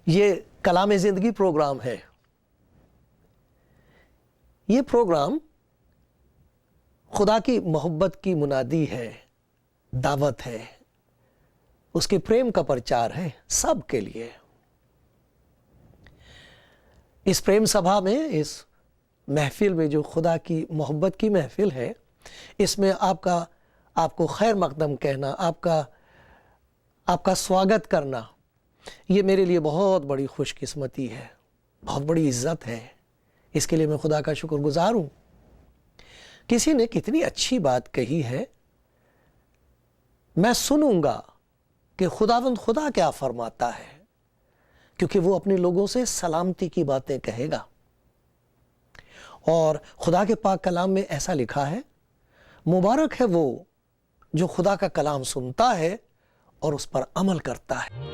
یہ کلام زندگی پروگرام ہے۔ یہ پروگرام خدا کی محبت کی منادی ہے، دعوت ہے، اس کے پریم کا پرچار ہے سب کے لیے۔ اس پریم سبھا میں، اس محفل میں جو خدا کی محبت کی محفل ہے، اس میں آپ کو خیر مقدم کہنا، آپ کا سواگت کرنا، یہ میرے لیے بہت بڑی خوش قسمتی ہے، بہت بڑی عزت ہے۔ اس کے لیے میں خدا کا شکر گزار ہوں۔ کسی نے کتنی اچھی بات کہی ہے، میں سنوں گا کہ خداوند خدا کیا فرماتا ہے، کیونکہ وہ اپنے لوگوں سے سلامتی کی باتیں کہے گا۔ اور خدا کے پاک کلام میں ایسا لکھا ہے، مبارک ہے وہ جو خدا کا کلام سنتا ہے اور اس پر عمل کرتا ہے۔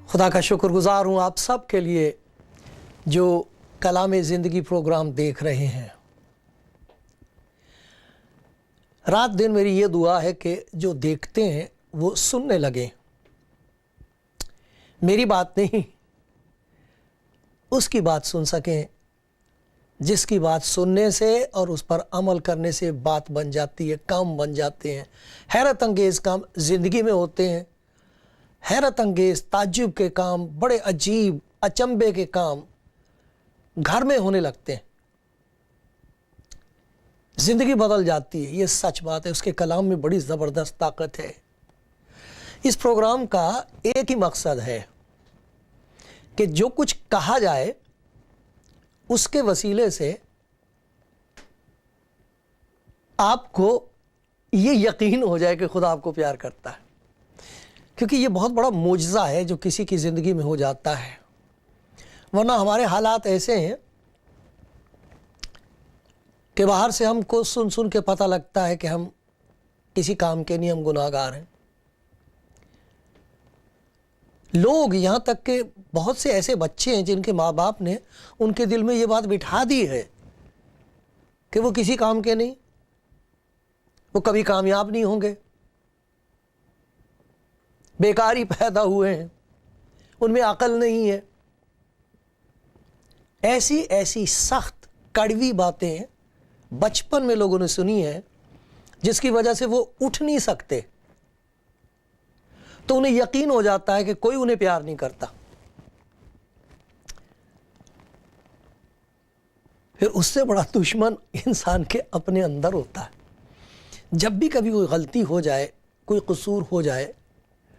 خدا کا شکر گزار ہوں آپ سب کے لیے جو کلام زندگی پروگرام دیکھ رہے ہیں۔ رات دن میری یہ دعا ہے کہ جو دیکھتے ہیں وہ سننے لگیں، میری بات نہیں، اس کی بات سن سکیں جس کی بات سننے سے اور اس پر عمل کرنے سے بات بن جاتی ہے، کام بن جاتے ہیں۔ حیرت انگیز کام زندگی میں ہوتے ہیں، حیرت انگیز تعجب کے کام، بڑے عجیب اچنبے کے کام گھر میں ہونے لگتے ہیں، زندگی بدل جاتی ہے۔ یہ سچ بات ہے، اس کے کلام میں بڑی زبردست طاقت ہے۔ اس پروگرام کا ایک ہی مقصد ہے کہ جو کچھ کہا جائے اس کے وسیلے سے آپ کو یہ یقین ہو جائے کہ خدا آپ کو پیار کرتا ہے، کیونکہ یہ بہت بڑا معجزہ ہے جو کسی کی زندگی میں ہو جاتا ہے۔ ورنہ ہمارے حالات ایسے ہیں کہ باہر سے ہم کو سن کے پتہ لگتا ہے کہ ہم کسی کام کے نہیں، ہم گناہ گار ہیں۔ لوگ، یہاں تک کہ بہت سے ایسے بچے ہیں جن کے ماں باپ نے ان کے دل میں یہ بات بٹھا دی ہے کہ وہ کسی کام کے نہیں، وہ کبھی کامیاب نہیں ہوں گے، بیکاری پیدا ہوئے ہیں، ان میں عقل نہیں ہے۔ ایسی سخت کڑوی باتیں بچپن میں لوگوں نے سنی ہیں، جس کی وجہ سے وہ اٹھ نہیں سکتے، تو انہیں یقین ہو جاتا ہے کہ کوئی انہیں پیار نہیں کرتا۔ پھر اس سے بڑا دشمن انسان کے اپنے اندر ہوتا ہے۔ جب بھی کبھی کوئی غلطی ہو جائے، کوئی قصور ہو جائے،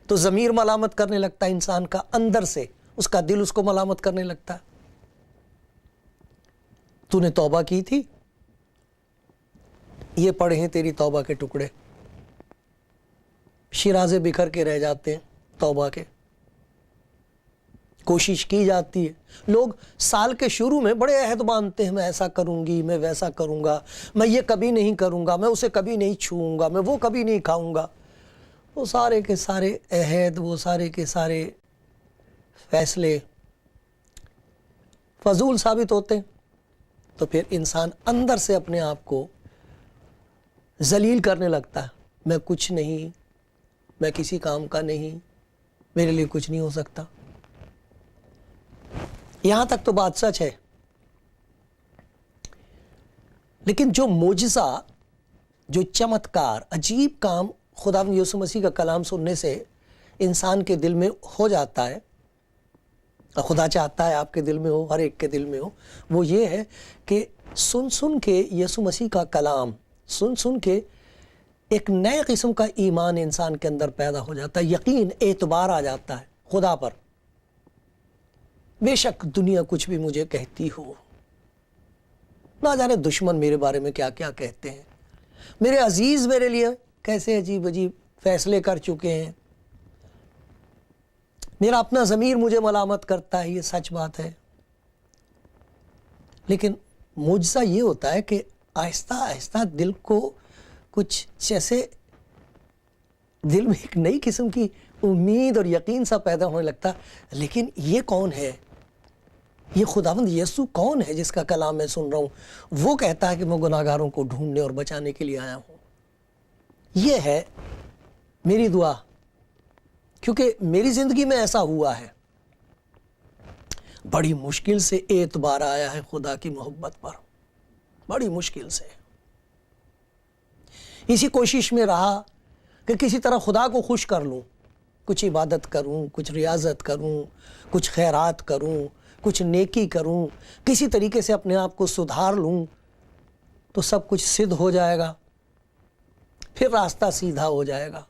تو ضمیر ملامت کرنے لگتا ہے انسان کا، اندر سے اس کا دل اس کو ملامت کرنے لگتا ہے۔ تو نے توبہ کی تھی، یہ پڑے ہیں تیری توبہ کے ٹکڑے، شیرازے بکھر کے رہ جاتے ہیں توبہ کے۔ کوشش کی جاتی ہے، لوگ سال کے شروع میں بڑے عہد باندھتے ہیں، میں ایسا کروں گی، میں ویسا کروں گا، میں یہ کبھی نہیں کروں گا، میں اسے کبھی نہیں چھوؤں گا، میں وہ کبھی نہیں کھاؤں گا۔ وہ سارے کے سارے عہد، وہ سارے کے سارے فیصلے فضول ثابت ہوتے ہیں۔ تو پھر انسان اندر سے اپنے آپ کو ذلیل کرنے لگتا ہے، میں کچھ نہیں، میں کسی کام کا نہیں، میرے لیے کچھ نہیں ہو سکتا۔ یہاں تک تو بات سچ ہے، لیکن جو معجزہ، جو چمتکار، عجیب کام خداوند یسوع مسیح کا کلام سننے سے انسان کے دل میں ہو جاتا ہے، اور خدا چاہتا ہے آپ کے دل میں ہو، ہر ایک کے دل میں ہو، وہ یہ ہے کہ سن کے یسوع مسیح کا کلام، سن کے ایک نئے قسم کا ایمان انسان کے اندر پیدا ہو جاتا ہے، یقین، اعتبار آ جاتا ہے خدا پر۔ بے شک دنیا کچھ بھی مجھے کہتی ہو، نہ جانے دشمن میرے بارے میں کیا کیا کہتے ہیں، میرے عزیز میرے لیے کیسے عجیب عجیب فیصلے کر چکے ہیں، میرا اپنا ضمیر مجھے ملامت کرتا ہے، یہ سچ بات ہے۔ لیکن معجزہ یہ ہوتا ہے کہ آہستہ آہستہ دل کو کچھ جیسے دل میں ایک نئی قسم کی امید اور یقین سا پیدا ہونے لگتا، لیکن یہ کون ہے؟ یہ خداوند یسوع کون ہے جس کا کلام میں سن رہا ہوں؟ وہ کہتا ہے کہ میں گناہگاروں کو ڈھونڈنے اور بچانے کے لیے آیا ہوں۔ یہ ہے میری دعا، کیونکہ میری زندگی میں ایسا ہوا ہے، بڑی مشکل سے اعتبار آیا ہے خدا کی محبت پر، بڑی مشکل سے۔ اسی کوشش میں رہا کہ کسی طرح خدا کو خوش کر لوں، کچھ عبادت کروں، کچھ ریاضت کروں، کچھ خیرات کروں، کچھ نیکی کروں، کسی طریقے سے اپنے آپ کو سدھار لوں تو سب کچھ سدھ ہو جائے گا، پھر راستہ سیدھا ہو جائے گا۔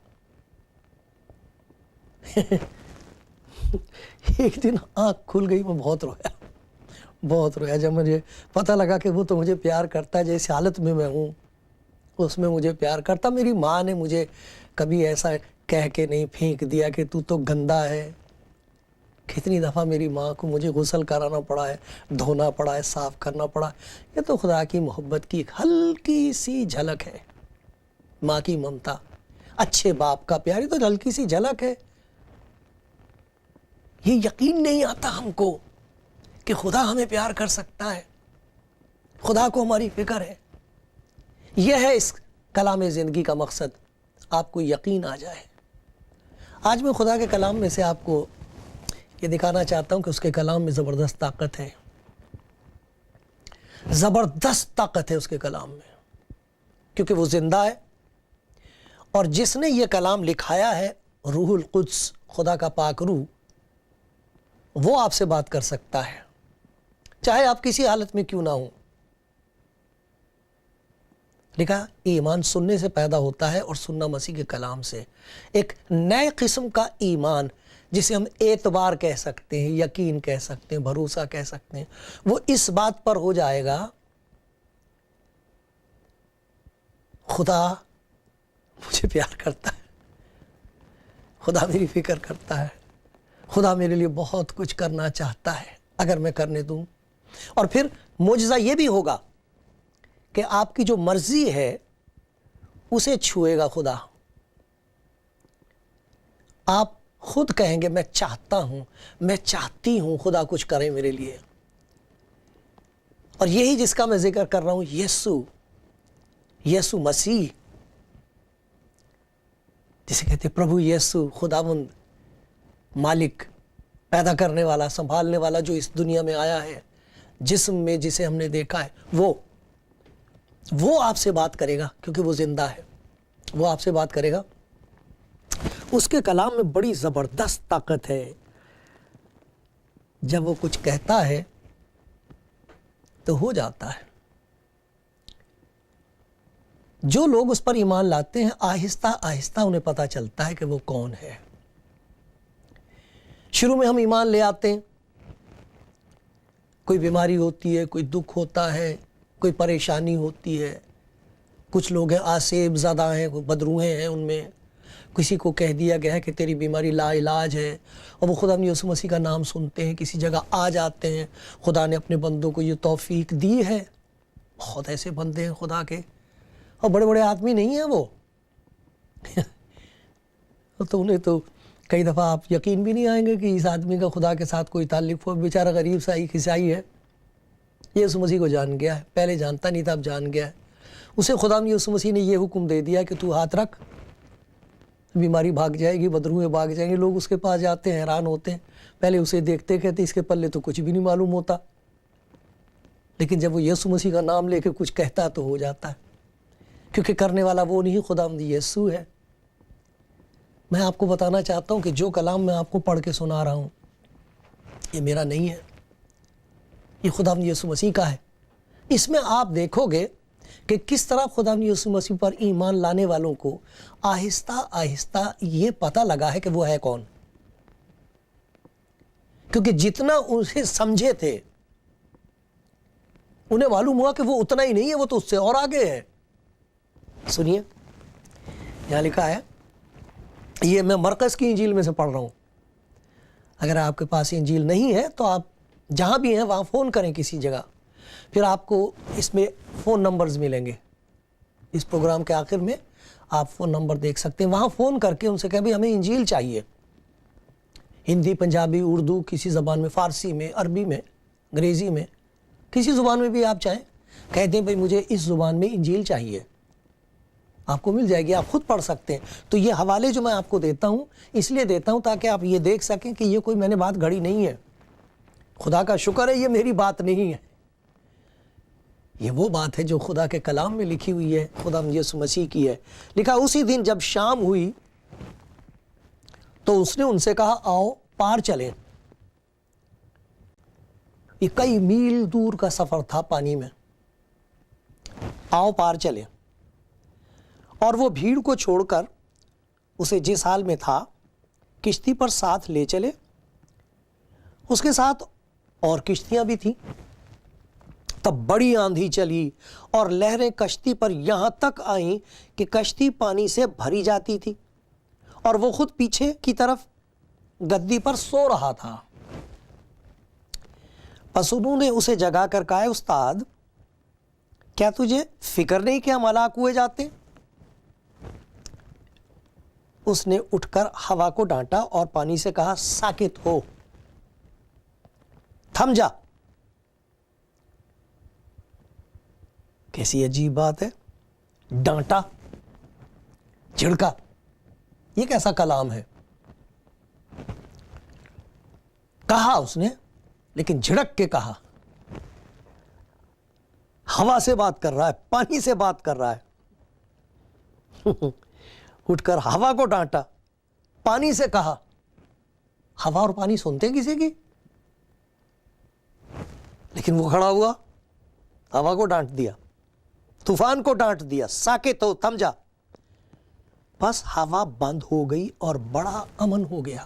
ایک دن آنکھ کھل گئی، میں بہت رویا جب مجھے پتہ لگا کہ وہ تو مجھے پیار کرتا ہے، جیسی حالت میں ہوں اس میں مجھے پیار کرتا۔ میری ماں نے مجھے کبھی ایسا کہہ کے نہیں پھینک دیا کہ تو گندا ہے۔ کتنی دفعہ میری ماں کو مجھے غسل کرانا پڑا ہے، دھونا پڑا ہے، صاف کرنا پڑا۔ یہ تو خدا کی محبت کی ایک ہلکی سی جھلک ہے، ماں کی ممتا، اچھے باپ کا پیار، یہ تو ہلکی سی جھلک ہے۔ یہ یقین نہیں آتا ہم کو کہ خدا ہمیں پیار کر سکتا ہے، خدا کو ہماری فکر ہے۔ یہ ہے اس کلام زندگی کا مقصد، آپ کو یقین آ جائے۔ آج میں خدا کے کلام میں سے آپ کو یہ دکھانا چاہتا ہوں کہ اس کے کلام میں زبردست طاقت ہے، زبردست طاقت ہے اس کے کلام میں، کیونکہ وہ زندہ ہے، اور جس نے یہ کلام لکھایا ہے روح القدس، خدا کا پاک روح، وہ آپ سے بات کر سکتا ہے، چاہے آپ کسی حالت میں کیوں نہ ہوں۔ لکھا ایمان سننے سے پیدا ہوتا ہے، اور سننا مسیح کے کلام سے۔ ایک نئے قسم کا ایمان جسے ہم اعتبار کہہ سکتے ہیں، یقین کہہ سکتے ہیں، بھروسہ کہہ سکتے ہیں، وہ اس بات پر ہو جائے گا خدا مجھے پیار کرتا ہے، خدا میری فکر کرتا ہے، خدا میرے لیے بہت کچھ کرنا چاہتا ہے اگر میں کرنے دوں۔ اور پھر معجزہ یہ بھی ہوگا کہ آپ کی جو مرضی ہے اسے چھوئے گا خدا۔ آپ خود کہیں گے میں چاہتا ہوں، میں چاہتی ہوں خدا کچھ کرے میرے لیے۔ اور یہی جس کا میں ذکر کر رہا ہوں، یسوع مسیح، جسے کہتے ہیں پربھو یسوع، خداوند، مالک، پیدا کرنے والا، سنبھالنے والا، جو اس دنیا میں آیا ہے جسم میں، جسے ہم نے دیکھا ہے، وہ آپ سے بات کرے گا، کیونکہ وہ زندہ ہے، وہ آپ سے بات کرے گا۔ اس کے کلام میں بڑی زبردست طاقت ہے، جب وہ کچھ کہتا ہے تو ہو جاتا ہے۔ جو لوگ اس پر ایمان لاتے ہیں، آہستہ آہستہ انہیں پتہ چلتا ہے کہ وہ کون ہے۔ شروع میں ہم ایمان لے آتے ہیں، کوئی بیماری ہوتی ہے، کوئی دکھ ہوتا ہے، کوئی پریشانی ہوتی ہے، کچھ لوگ ہیں آسیب زدہ ہیں، کوئی بدروہیں ہیں، ان میں کسی کو کہہ دیا گیا ہے کہ تیری بیماری لا علاج ہے، اور وہ خدا یسوع مسیح کا نام سنتے ہیں، کسی جگہ آ جاتے ہیں۔ خدا نے اپنے بندوں کو یہ توفیق دی ہے، بہت ایسے بندے ہیں خدا کے، اور بڑے بڑے آدمی نہیں ہیں وہ تو انہیں تو کئی دفعہ آپ یقین بھی نہیں آئیں گے کہ اس آدمی کا خدا کے ساتھ کوئی تعلق ہو، بیچارہ غریب سا عیسائی ہے، یسوع مسیح کو جان گیا ہے، پہلے جانتا نہیں تھا، اب جان گیا ہے۔ اسے خدا یسوع مسیح نے یہ حکم دے دیا کہ تو ہاتھ رکھ، بیماری بھاگ جائے گی، بدروہیں بھاگ جائیں گے۔ لوگ اس کے پاس جاتے ہیں، حیران ہوتے ہیں، پہلے اسے دیکھتے کہتے اس کے پلے تو کچھ بھی نہیں معلوم ہوتا، لیکن جب وہ یسوع مسیح کا نام لے کے کچھ کہتا تو ہو جاتا ہے، کیونکہ کرنے والا وہ نہیں، خداوند یسوع ہے۔ میں آپ کو بتانا چاہتا ہوں کہ جو کلام میں آپ کو پڑھ کے سنا رہا ہوں، یہ میرا نہیں ہے، یہ خداوند یسوع مسیح کا ہے۔ اس میں آپ دیکھو گے کہ کس طرح خدا یسوع مسیح پر ایمان لانے والوں کو آہستہ آہستہ یہ پتہ لگا ہے کہ وہ ہے کون. کیونکہ جتنا اسے سمجھے تھے انہیں معلوم ہوا کہ وہ اتنا ہی نہیں ہے, وہ تو اس سے اور آگے ہے. سنیے یہاں لکھا ہے, یہ میں مرقس کی انجیل میں سے پڑھ رہا ہوں. اگر آپ کے پاس انجیل نہیں ہے تو آپ جہاں بھی ہیں وہاں فون کریں کسی جگہ, پھر آپ کو اس میں فون نمبرز ملیں گے. اس پروگرام کے آخر میں آپ فون نمبر دیکھ سکتے ہیں, وہاں فون کر کے ان سے کہیں بھئی ہمیں انجیل چاہیے. ہندی, پنجابی, اردو, کسی زبان میں, فارسی میں, عربی میں, انگریزی میں, کسی زبان میں بھی آپ چاہیں کہہ دیں بھئی مجھے اس زبان میں انجیل چاہیے, آپ کو مل جائے گی, آپ خود پڑھ سکتے ہیں. تو یہ حوالے جو میں آپ کو دیتا ہوں اس لیے دیتا ہوں تاکہ آپ یہ دیکھ سکیں کہ یہ کوئی میں نے بات گھڑی نہیں ہے. خدا کا شکر ہے یہ میری بات نہیں ہے, یہ وہ بات ہے جو خدا کے کلام میں لکھی ہوئی ہے, خدا یسوع مسیح کی ہے. لکھا اسی دن جب شام ہوئی تو اس نے ان سے کہا آؤ پار چلیں. یہ کئی میل دور کا سفر تھا پانی میں. آؤ پار چلیں. اور وہ بھیڑ کو چھوڑ کر اسے جس حال میں تھا کشتی پر ساتھ لے چلے. اس کے ساتھ اور کشتیاں بھی تھیں. تب بڑی آندھی چلی اور لہریں کشتی پر یہاں تک آئیں کہ کشتی پانی سے بھری جاتی تھی اور وہ خود پیچھے کی طرف گدی پر سو رہا تھا. پس انہوں نے اسے جگا کر کہا, استاد کیا تجھے فکر نہیں کہ ہم ہلاک ہوئے جاتے؟ اس نے اٹھ کر ہوا کو ڈانٹا اور پانی سے کہا, ساکت ہو, تھم جا. کیسی عجیب بات ہے, ڈانٹا, جھڑکا, یہ کیسا کلام ہے. کہا اس نے, لیکن جھڑک کے کہا. ہوا سے بات کر رہا ہے, پانی سے بات کر رہا ہے. اٹھ کر ہوا کو ڈانٹا, پانی سے کہا. ہوا اور پانی سنتے ہیں کسی کی؟ لیکن وہ کھڑا ہوا, ہوا کو ڈانٹ دیا, طوفان کو ڈانٹ دیا, ساکت ہو, تھم جا. بس ہوا بند ہو گئی اور بڑا امن ہو گیا.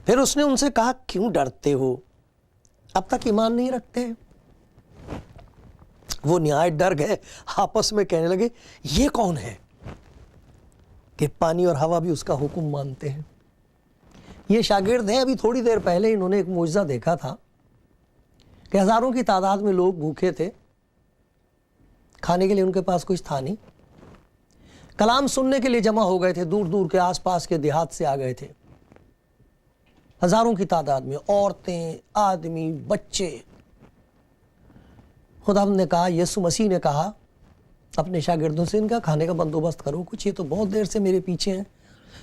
پھر اس نے ان سے کہا, کیوں ڈرتے ہو, اب تک ایمان نہیں رکھتے؟ وہ نہایت ڈر گئے, آپس میں کہنے لگے, یہ کون ہے کہ پانی اور ہوا بھی اس کا حکم مانتے ہیں؟ یہ شاگرد ہیں, ابھی تھوڑی دیر پہلے انہوں نے ایک معجزہ دیکھا تھا کہ ہزاروں کی تعداد میں لوگ بھوکے تھے, کھانے کے لیے ان کے پاس کچھ تھا نہیں. کلام سننے کے لیے جمع ہو گئے تھے, دور دور کے آس پاس کے دیہات سے آ گئے تھے, ہزاروں کی تعداد میں, عورتیں, آدمی, بچے. خدا نے کہا, یسوع مسیح نے کہا اپنے شاگردوں سے, ان کا کھانے کا بندوبست کرو کچھ, یہ تو بہت دیر سے میرے پیچھے ہیں.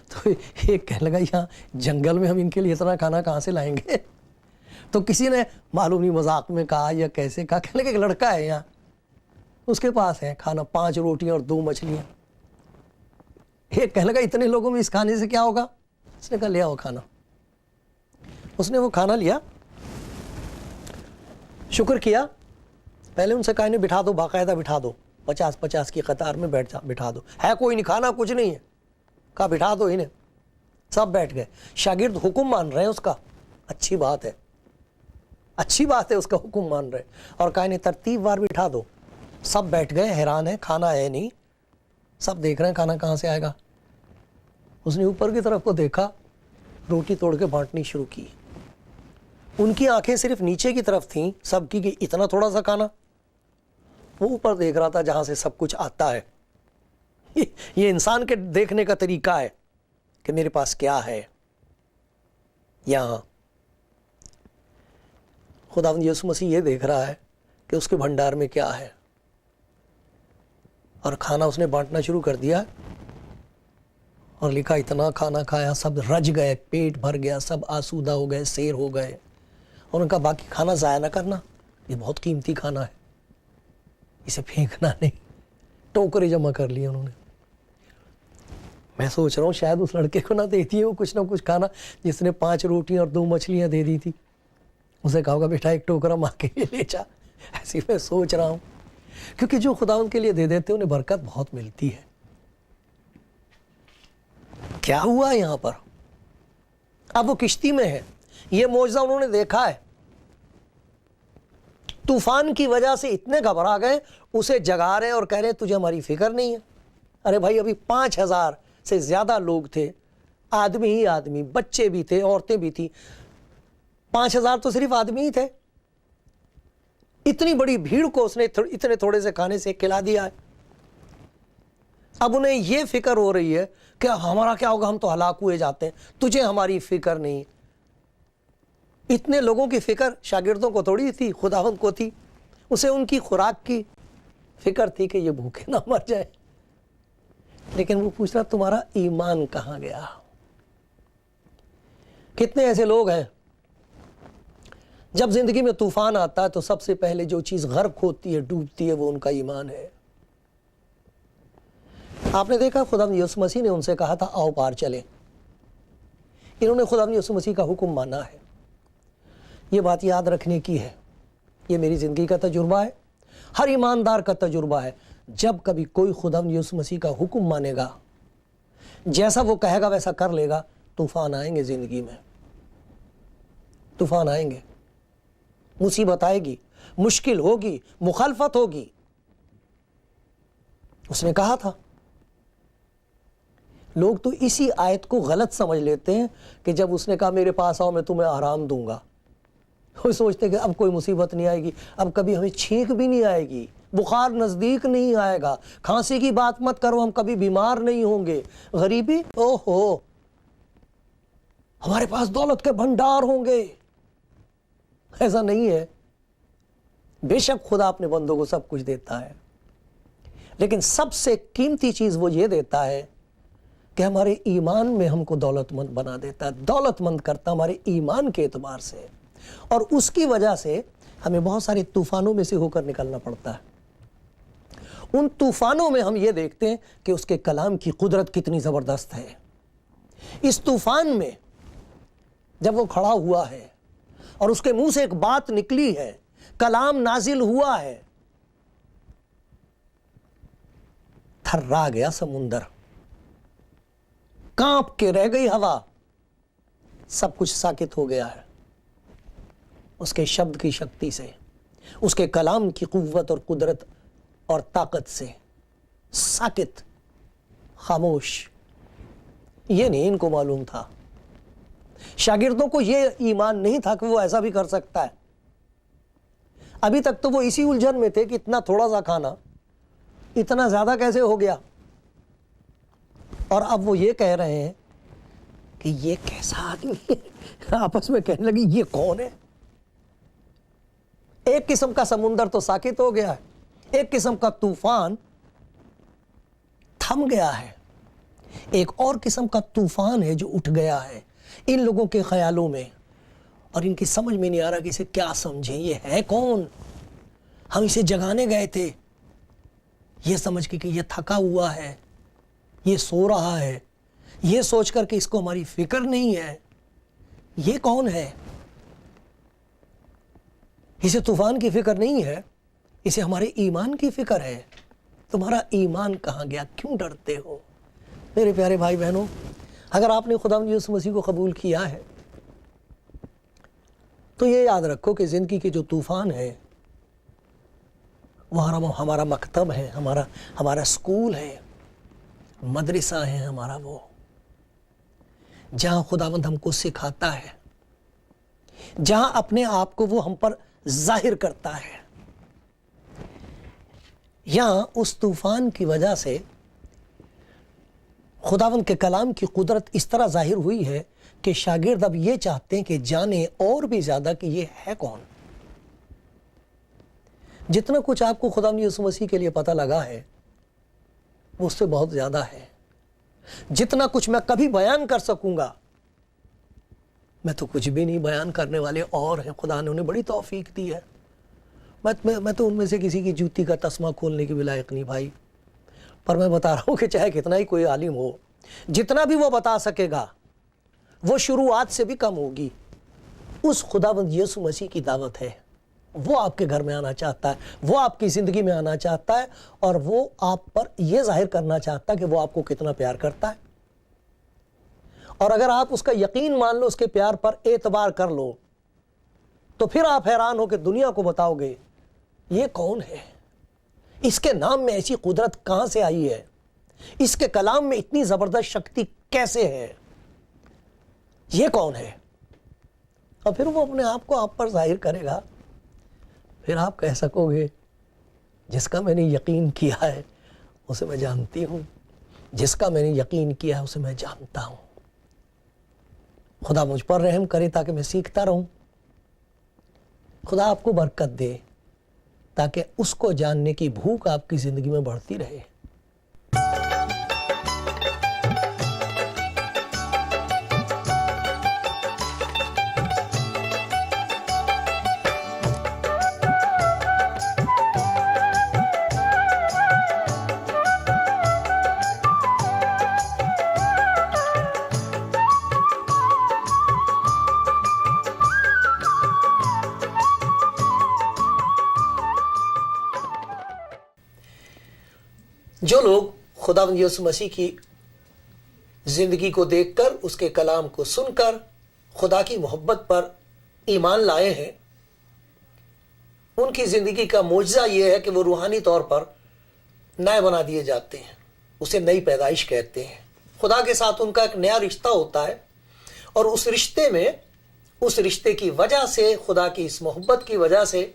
تو ایک کہنے لگا, یہاں جنگل میں ہم ان کے لیے اتنا کھانا کہاں سے لائیں گے؟ تو کسی نے معلوم نہیں مذاق میں کہا یا کیسے کہا, کہنے لگا ایک لڑکا ہے یہاں, اس کے پاس ہے کھانا, 5 روٹیاں اور 2 مچھلیاں. ایک کہنے لگا, اتنے لوگوں میں اس کھانے سے کیا ہوگا؟ اس نے کہا, لے آؤ کھانا. اس نے وہ کھانا لیا, شکر کیا, پہلے ان سے کہا انہیں بٹھا دو, باقاعدہ بٹھا دو, 50 کی قطار میں بٹھا دو, ہے کوئی نہیں, کھانا کچھ نہیں ہے, کہا بٹھا دو انہیں. سب بیٹھ گئے. شاگرد حکم مان رہے ہیں اس کا, اچھی بات ہے, اچھی بات ہے, اس کا حکم مان رہے, اور کہا انہیں ترتیب وار بٹھا دو. سب بیٹھ گئے, حیران ہے, کھانا ہے نہیں, سب دیکھ رہے ہیں کھانا کہاں سے آئے گا. اس نے اوپر کی طرف کو دیکھا, روٹی توڑ کے بانٹنی شروع کی. ان کی آنکھیں صرف نیچے کی طرف تھیں سب کی, کہ اتنا تھوڑا سا کھانا. وہ اوپر دیکھ رہا تھا جہاں سے سب کچھ آتا ہے. یہ انسان کے دیکھنے کا طریقہ ہے کہ میرے پاس کیا ہے. یہاں خداوند یسوع مسیح یہ دیکھ رہا ہے کہ اس کے بھنڈار میں کیا ہے, اور کھانا اس نے بانٹنا شروع کر دیا. اور لکھا اتنا کھانا کھایا, سب رج گئے, پیٹ بھر گیا, سب آسودہ ہو گئے, سیر ہو گئے. اور ان کا باقی کھانا ضائع نہ کرنا, یہ بہت قیمتی کھانا ہے, اسے پھینکنا نہیں. ٹوکرے جمع کر لیے انہوں نے. میں سوچ رہا ہوں شاید اس لڑکے کو نہ دیتی ہے وہ کچھ نہ کچھ کھانا, جس نے 5 روٹیاں اور 2 مچھلیاں دے دی تھی. اسے کہا ہوگا, بیٹا ایک ٹوکرا ماں کے لیے لے جا, ایسی میں سوچ رہا ہوں، کیونکہ جو خداوند کے لیے دے دیتے ہیں انہیں برکت بہت ملتی ہے۔ کیا ہوا یہاں پر؟ اب وہ کشتی میں ہے، یہ معجزہ انہوں نے دیکھا ہے، طوفان کی وجہ سے اتنے گھبرا گئے، اسے جگا رہے اور کہہ رہے تجھے ہماری فکر نہیں ہے۔ ارے بھائی، ابھی 5000 سے زیادہ لوگ تھے، آدمی ہی آدمی، بچے بھی تھے، عورتیں بھی تھیں، 5000 تو صرف آدمی ہی تھے، اتنی بڑی بھیڑ کو اس نے اتنے تھوڑے سے کھانے سے کھلا دیا ہے۔ اب انہیں یہ فکر ہو رہی ہے کہ ہمارا کیا ہوگا، ہم تو ہلاک ہوئے جاتے ہیں، تجھے ہماری فکر نہیں۔ اتنے لوگوں کی فکر شاگردوں کو تھوڑی تھی، خداوند کو تھی، اسے ان کی خوراک کی فکر تھی کہ یہ بھوکے نہ مر جائے۔ لیکن وہ پوچھ رہا تمہارا ایمان کہاں گیا؟ کتنے ایسے لوگ ہیں جب زندگی میں طوفان آتا ہے تو سب سے پہلے جو چیز غرق ہوتی ہے، ڈوبتی ہے، وہ ان کا ایمان ہے۔ آپ نے دیکھا خداوند یسوع مسیح نے ان سے کہا تھا آؤ پار چلیں، انہوں نے خداوند یسوع مسیح کا حکم مانا ہے۔ یہ بات یاد رکھنے کی ہے، یہ میری زندگی کا تجربہ ہے، ہر ایماندار کا تجربہ ہے۔ جب کبھی کوئی خداوند یسوع مسیح کا حکم مانے گا، جیسا وہ کہے گا ویسا کر لے گا، طوفان آئیں گے زندگی میں، طوفان آئیں گے، مصیبت آئے گی، مشکل ہوگی، مخالفت ہوگی۔ اس نے کہا تھا۔ لوگ تو اسی آیت کو غلط سمجھ لیتے ہیں کہ جب اس نے کہا میرے پاس آؤ میں تمہیں آرام دوں گا، وہ سوچتے کہ اب کوئی مصیبت نہیں آئے گی، اب کبھی ہمیں چھینک بھی نہیں آئے گی، بخار نزدیک نہیں آئے گا، کھانسی کی بات مت کرو، ہم کبھی بیمار نہیں ہوں گے، غریبی او ہو، ہمارے پاس دولت کے بھنڈار ہوں گے۔ ایسا نہیں ہے۔ بے شک خدا اپنے بندوں کو سب کچھ دیتا ہے، لیکن سب سے قیمتی چیز وہ یہ دیتا ہے کہ ہمارے ایمان میں ہم کو دولت مند بنا دیتا ہے، دولت مند کرتا ہمارے ایمان کے اعتبار سے، اور اس کی وجہ سے ہمیں بہت سارے طوفانوں میں سے ہو کر نکلنا پڑتا ہے۔ ان طوفانوں میں ہم یہ دیکھتے ہیں کہ اس کے کلام کی قدرت کتنی زبردست ہے۔ اس طوفان میں جب وہ کھڑا ہوا ہے اور اس کے منہ سے ایک بات نکلی ہے، کلام نازل ہوا ہے، تھرا گیا سمندر، کانپ کے رہ گئی ہوا، سب کچھ ساکت ہو گیا ہے۔ اس کے شبد کی شکتی سے، اس کے کلام کی قوت اور قدرت اور طاقت سے ساکت، خاموش۔ یہ نہیں ان کو معلوم تھا، شاگردوں کو یہ ایمان نہیں تھا کہ وہ ایسا بھی کر سکتا ہے۔ ابھی تک تو وہ اسی الجھن میں تھے کہ اتنا تھوڑا سا کھانا اتنا زیادہ کیسے ہو گیا، اور اب وہ یہ کہہ رہے ہیں کہ یہ کیسا آدمی ہے، آپس میں کہنے لگی یہ کون ہے۔ ایک قسم کا سمندر تو ساکت ہو گیا ہے، ایک قسم کا طوفان تھم گیا ہے، ایک اور قسم کا طوفان ہے جو اٹھ گیا ہے ان لوگوں کے خیالوں میں، اور ان کی سمجھ میں نہیں آ رہا کہ اسے کیا سمجھیں، یہ ہے کون؟ ہم اسے جگانے گئے تھے، یہ سمجھ کے کہ یہ تھکا ہوا ہے، یہ سو رہا ہے، یہ سوچ کر کہ اس کو ہماری فکر نہیں ہے، یہ کون ہے؟ اسے طوفان کی فکر نہیں ہے، اسے ہمارے ایمان کی فکر ہے۔ تمہارا ایمان کہاں گیا؟ کیوں ڈرتے ہو؟ میرے پیارے بھائی بہنوں، اگر آپ نے خداوند یسوع مسیح کو قبول کیا ہے تو یہ یاد رکھو کہ زندگی کے جو طوفان ہے وہ ہمارا مکتب ہے، ہمارا اسکول ہے، مدرسہ ہے ہمارا، وہ جہاں خداوند ہم کو سکھاتا ہے، جہاں اپنے آپ کو وہ ہم پر ظاہر کرتا ہے۔ یہاں اس طوفان کی وجہ سے خداوند کے کلام کی قدرت اس طرح ظاہر ہوئی ہے کہ شاگرد اب یہ چاہتے ہیں کہ جانیں اور بھی زیادہ کہ یہ ہے کون۔ جتنا کچھ آپ کو خداوند یسوع مسیح کے لیے پتہ لگا ہے وہ اس سے بہت زیادہ ہے۔ جتنا کچھ میں کبھی بیان کر سکوں گا، میں تو کچھ بھی نہیں، بیان کرنے والے اور ہیں، خدا نے انہیں بڑی توفیق دی ہے۔ میں تو ان میں سے کسی کی جوتی کا تسمہ کھولنے کی بھی لائق نہیں بھائی، پر میں بتا رہا ہوں کہ چاہے کتنا ہی کوئی عالم ہو، جتنا بھی وہ بتا سکے گا وہ شروعات سے بھی کم ہوگی۔ اس خداوند یسوع مسیح کی دعوت ہے وہ آپ کے گھر میں آنا چاہتا ہے، وہ آپ کی زندگی میں آنا چاہتا ہے، اور وہ آپ پر یہ ظاہر کرنا چاہتا ہے کہ وہ آپ کو کتنا پیار کرتا ہے۔ اور اگر آپ اس کا یقین مان لو، اس کے پیار پر اعتبار کر لو، تو پھر آپ حیران ہو کہ دنیا کو بتاؤ گے یہ کون ہے، اس کے نام میں ایسی قدرت کہاں سے آئی ہے، اس کے کلام میں اتنی زبردست شکتی کیسے ہے، یہ کون ہے؟ اور پھر وہ اپنے آپ کو آپ پر ظاہر کرے گا۔ پھر آپ کہہ سکو گے جس کا میں نے یقین کیا ہے اسے میں جانتی ہوں، جس کا میں نے یقین کیا ہے اسے میں جانتا ہوں۔ خدا مجھ پر رحم کرے تاکہ میں سیکھتا رہوں، خدا آپ کو برکت دے تاکہ اس کو جاننے کی بھوک آپ کی زندگی میں بڑھتی رہے۔ جو لوگ خداوند یسوع مسیح کی زندگی کو دیکھ کر، اس کے کلام کو سن کر خدا کی محبت پر ایمان لائے ہیں، ان کی زندگی کا معجزہ یہ ہے کہ وہ روحانی طور پر نئے بنا دیے جاتے ہیں۔ اسے نئی پیدائش کہتے ہیں۔ خدا کے ساتھ ان کا ایک نیا رشتہ ہوتا ہے، اور اس رشتے میں، اس رشتے کی وجہ سے، خدا کی اس محبت کی وجہ سے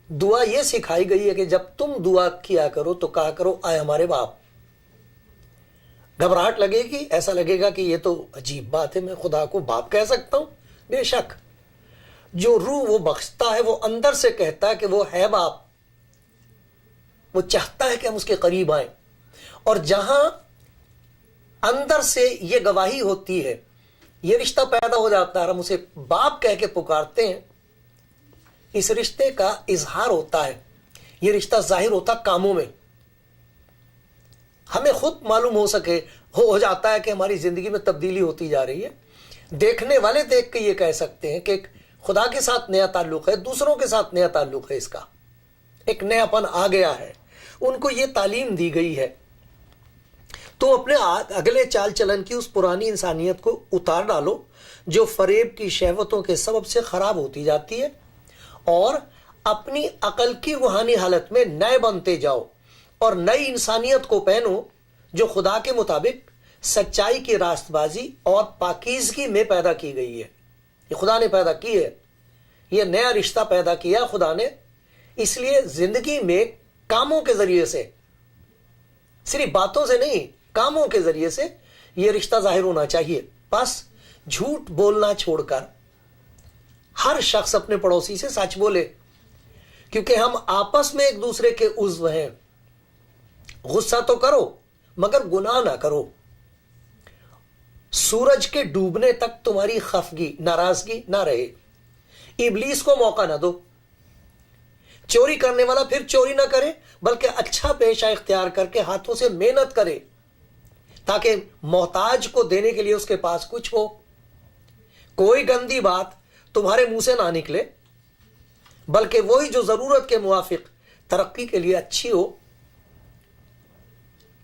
دعا یہ سکھائی گئی ہے کہ جب تم دعا کیا کرو تو کہا کرو اے ہمارے باپ۔ گھبراہٹ لگے گی، ایسا لگے گا کہ یہ تو عجیب بات ہے، میں خدا کو باپ کہہ سکتا ہوں؟ بے شک، جو روح وہ بخشتا ہے وہ اندر سے کہتا ہے کہ وہ ہے باپ، وہ چاہتا ہے کہ ہم اس کے قریب آئیں۔ اور جہاں اندر سے یہ گواہی ہوتی ہے، یہ رشتہ پیدا ہو جاتا ہے، ہم اسے باپ کہہ کے پکارتے ہیں، اس رشتے کا اظہار ہوتا ہے، یہ رشتہ ظاہر ہوتا کاموں میں۔ ہمیں خود معلوم ہو جاتا ہے کہ ہماری زندگی میں تبدیلی ہوتی جا رہی ہے۔ دیکھنے والے دیکھ کے یہ کہہ سکتے ہیں کہ خدا کے ساتھ نیا تعلق ہے، دوسروں کے ساتھ نیا تعلق ہے، اس کا ایک نیا پن آ گیا ہے، ان کو یہ تعلیم دی گئی ہے۔ تو اپنے اگلے چال چلن کی اس پرانی انسانیت کو اتار ڈالو جو فریب کی شہوتوں کے سبب سے خراب ہوتی جاتی ہے، اور اپنی عقل کی روحانی حالت میں نئے بنتے جاؤ، اور نئی انسانیت کو پہنو جو خدا کے مطابق سچائی کی راست بازی اور پاکیزگی میں پیدا کی گئی ہے۔ یہ خدا نے پیدا کی ہے، یہ نیا رشتہ پیدا کیا خدا نے۔ اس لیے زندگی میں کاموں کے ذریعے سے، صرف باتوں سے نہیں، کاموں کے ذریعے سے یہ رشتہ ظاہر ہونا چاہیے۔ بس جھوٹ بولنا چھوڑ کر ہر شخص اپنے پڑوسی سے سچ بولے، کیونکہ ہم آپس میں ایک دوسرے کے عضو ہیں۔ غصہ تو کرو مگر گناہ نہ کرو۔ سورج کے ڈوبنے تک تمہاری خفگی، ناراضگی نہ رہے۔ ابلیس کو موقع نہ دو۔ چوری کرنے والا پھر چوری نہ کرے، بلکہ اچھا پیشہ اختیار کر کے ہاتھوں سے محنت کرے، تاکہ محتاج کو دینے کے لیے اس کے پاس کچھ ہو۔ کوئی گندی بات تمہارے منہ سے نہ نکلے، بلکہ وہی جو ضرورت کے موافق ترقی کے لیے اچھی ہو،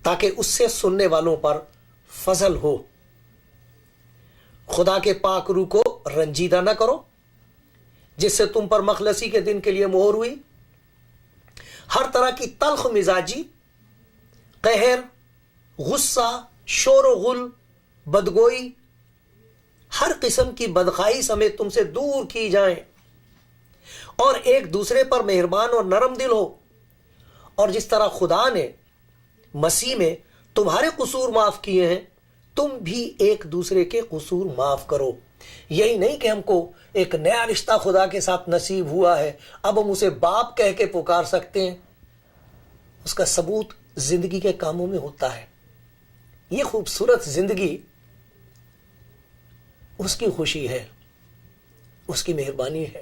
تاکہ اس سے سننے والوں پر فضل ہو۔ خدا کے پاک روح کو رنجیدہ نہ کرو، جس سے تم پر مخلصی کے دن کے لیے مہر ہوئی۔ ہر طرح کی تلخ مزاجی، قہر، غصہ، شور و غل، بدگوئی، ہر قسم کی بدخواہی سمیت تم سے دور کی جائیں، اور ایک دوسرے پر مہربان اور نرم دل ہو، اور جس طرح خدا نے مسیح میں تمہارے قصور معاف کیے ہیں، تم بھی ایک دوسرے کے قصور معاف کرو۔ یہی نہیں کہ ہم کو ایک نیا رشتہ خدا کے ساتھ نصیب ہوا ہے، اب ہم اسے باپ کہہ کے پکار سکتے ہیں۔ اس کا ثبوت زندگی کے کاموں میں ہوتا ہے۔ یہ خوبصورت زندگی اس کی خوشی ہے، اس کی مہربانی ہے،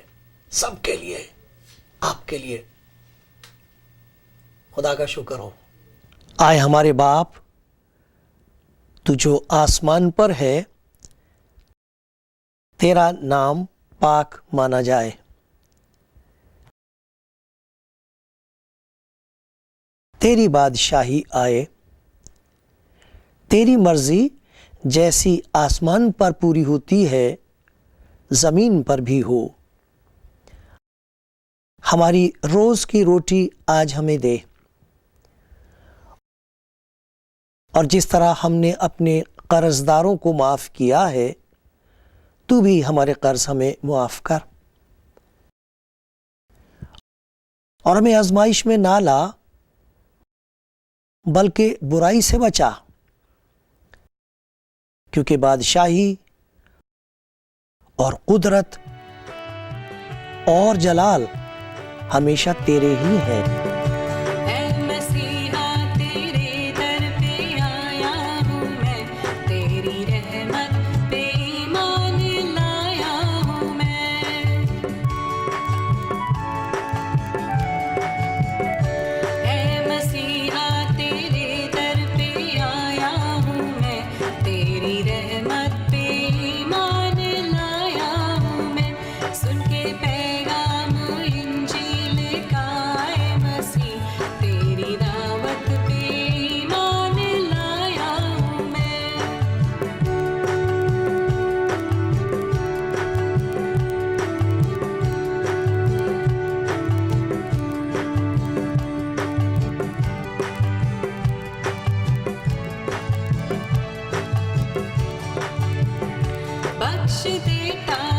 سب کے لیے، آپ کے لیے۔ خدا کا شکر ہو۔ آئے ہمارے باپ، تو جو آسمان پر ہے، تیرا نام پاک مانا جائے۔ تیری بادشاہی آئے، تیری مرضی جیسی آسمان پر پوری ہوتی ہے زمین پر بھی ہو۔ ہماری روز کی روٹی آج ہمیں دے، اور جس طرح ہم نے اپنے قرض داروں کو معاف کیا ہے تو بھی ہمارے قرض ہمیں معاف کر، اور ہمیں آزمائش میں نہ لا بلکہ برائی سے بچا، کیونکہ بادشاہی اور قدرت اور جلال ہمیشہ تیرے ہی ہیں۔ اے مسیحا تیرے در پہ آیا ہوں میں، تیری رحمت پہ ایمان لایا ہوں میں۔ اے مسیحا تیرے در پہ آیا ہوں میں، تیری رحمت پہ ایمان لایا ہوں میں۔ سن کے پیغام انجیل کا اے مسیح، تیری دعوت پہ ایمان لایا ہوں میں۔ بخش دیتا